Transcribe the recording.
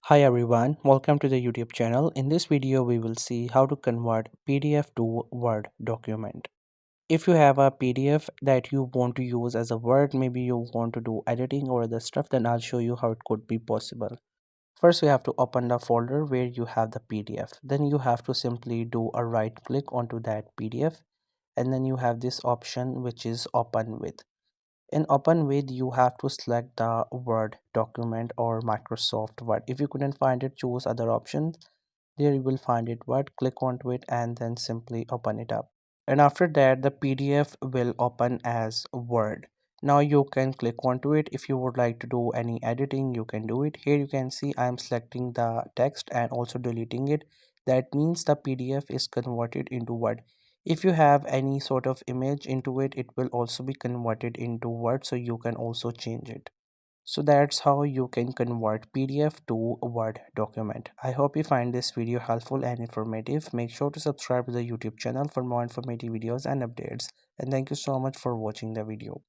Hi everyone, welcome to the YouTube channel. In this video, we will see how to convert PDF to Word document. If you have a PDF that you want to use as a Word, maybe you want to do editing or other stuff, then I'll show you how it could be possible. First, you have to open the folder where you have the PDF. Then you have to simply do a right click onto that PDF, and then you have this option which is open with. In open with, you have to select the Word document or Microsoft Word. If you couldn't find it, choose other options. There you will find it Word, click onto it and then simply open it up. And after that, the PDF will open as Word. Now you can click onto it. If you would like to do any editing, you can do it. Here you can see I am selecting the text and also deleting it. That means the PDF is converted into Word. If you have any sort of image into it, it will also be converted into Word, so you can also change it. So that's how you can convert PDF to a Word document. I hope you find this video helpful and informative. Make sure to subscribe to the YouTube channel for more informative videos and updates. And thank you so much for watching the video.